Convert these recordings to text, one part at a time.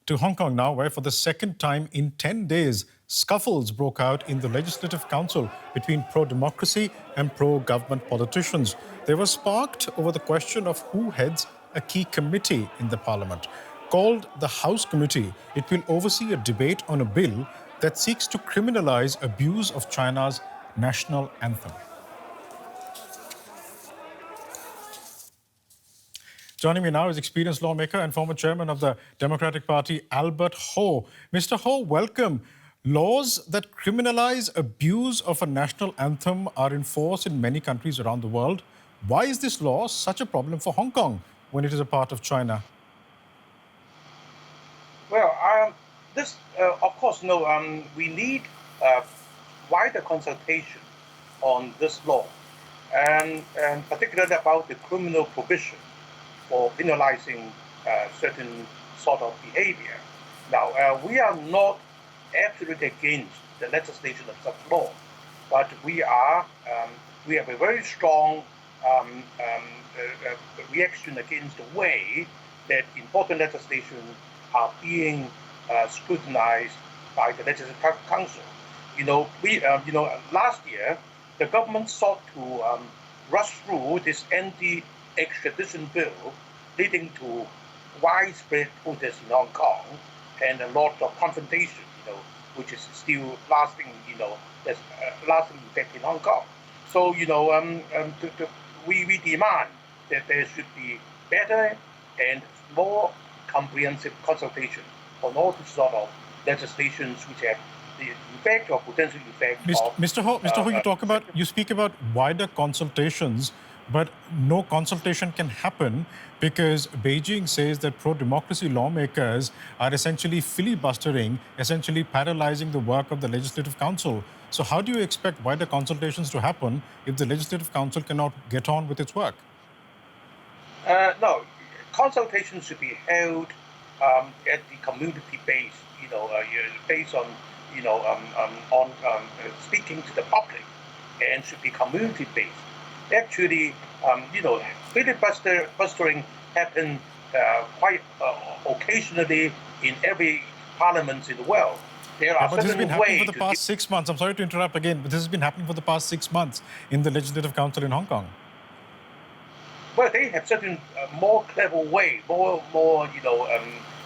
To Hong Kong now, where for the second time in 10 days, scuffles broke out in the Legislative Council between pro-democracy and pro-government politicians. They were sparked over the question of who heads a key committee in the parliament. Called the House Committee, it will oversee a debate on a bill that seeks to criminalize abuse of China's national anthem. Joining me now is experienced lawmaker and former chairman of the Democratic Party, Albert Ho. Mr. Ho, welcome. Laws that criminalize abuse of a national anthem are in force in many countries around the world. Why is this law such a problem for Hong Kong when it is a part of China? Well, of course, we need wider consultation on this law, and particularly about the criminal provision for penalizing certain sort of behavior. Now, we are not absolutely against the legislation of such law, but we have a very strong reaction against the way that important legislation are being scrutinized by the Legislative Council. Last year the government sought to rush through this anti-extradition bill, leading to widespread protests in Hong Kong and a lot of confrontation, which is still lasting, there's lasting effect in Hong Kong. So, we demand that there should be better and more comprehensive consultation on all these sort of legislations which have the effect or potential effect of... Mr. Ho, you speak about wider consultations, but no consultation can happen because Beijing says that pro-democracy lawmakers are essentially filibustering, essentially paralyzing the work of the Legislative Council. So how do you expect wider consultations to happen if the Legislative Council cannot get on with its work? No, consultations should be held at the community base, based on, speaking to the public, and should be community based. Actually, filibustering happens quite occasionally in every parliament in the world. There are but this has been happening for the past 6 months. I'm sorry to interrupt again, but this has been happening for the past 6 months in the Legislative Council in Hong Kong. Well, they have certain more clever way,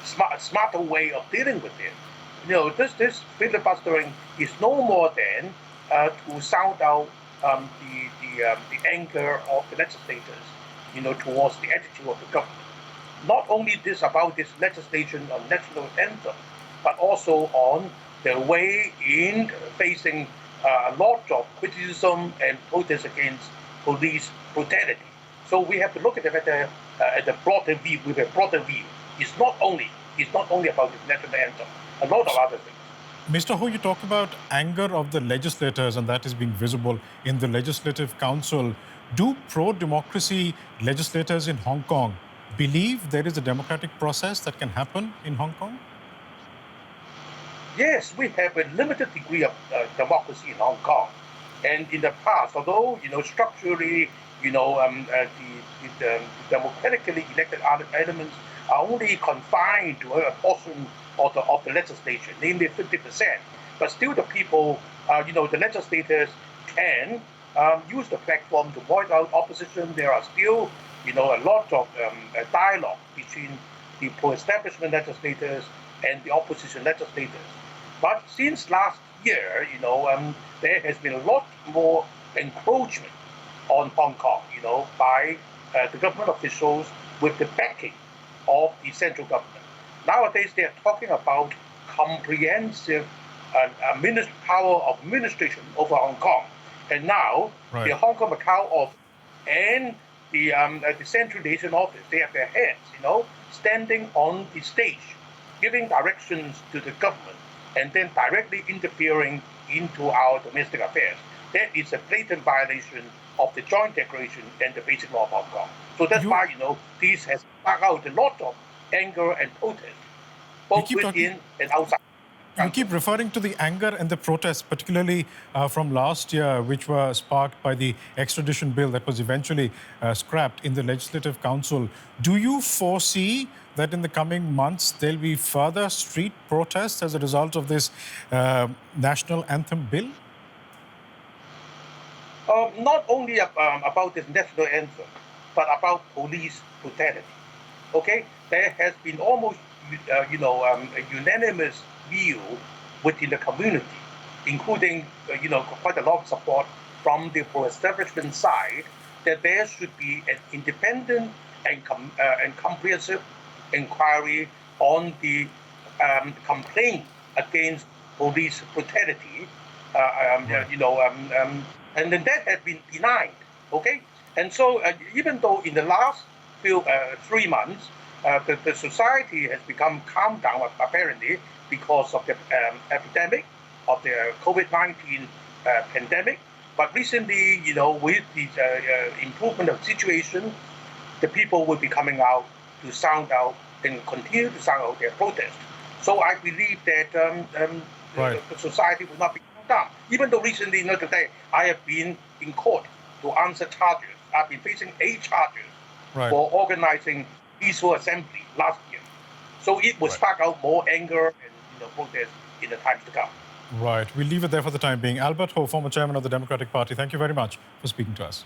smarter way of dealing with it. This filibustering is no more than to sound out the anger of the legislators, towards the attitude of the government. Not only about this legislation on national anthem, but also on the way in facing a lot of criticism and protests against police brutality. So we have to look at it at the broader view. With a broader view, it's not only about the national anthem. A lot of other things. Mr. Ho, you talk about anger of the legislators, and that is being visible in the Legislative Council. Do pro-democracy legislators in Hong Kong believe there is a democratic process that can happen in Hong Kong? Yes, we have a limited degree of democracy in Hong Kong, and in the past, although structurally, the democratically elected elements are only confined to a portion of the legislation, namely 50%. But still, the people, the legislators can use the platform to voice out opposition. There are still, a lot of dialogue between the pro-establishment legislators and the opposition legislators. But since last year, there has been a lot more encroachment on Hong Kong, by the government officials with the backing of the central government. Nowadays, they are talking about comprehensive power of administration over Hong Kong. And now, right, the Hong Kong Macau office and the Central Asian office, they have their heads, standing on the stage, giving directions to the government, and then directly interfering into our domestic affairs. That is a blatant violation of the Joint Declaration and the Basic Law of Hong Kong. So that's why, this has sparked out a lot of anger and protest, both within and outside. You keep referring to the anger and the protests, particularly from last year, which were sparked by the extradition bill that was eventually scrapped in the Legislative Council. Do you foresee that in the coming months there'll be further street protests as a result of this national anthem bill? Not only about this national anthem, but about police brutality. Okay, there has been almost, a unanimous view within the community, including, quite a lot of support from the pro-establishment side, that there should be an independent and comprehensive inquiry on the complaint against police brutality, and then that has been denied. Okay, and so even though in the last 3 months, the society has become calmed down apparently because of the epidemic of the COVID-19 pandemic, but recently, with the improvement of the situation, the people will be coming out to sound out and continue to sound out their protest. So I believe that the society will not be calmed down. Even though recently, today, I have been in court to answer charges. I've been facing 8 charges for organizing peaceful assembly last year. So it will spark out more anger and protest in the times to come. Right. We'll leave it there for the time being. Albert Ho, former chairman of the Democratic Party, thank you very much for speaking to us.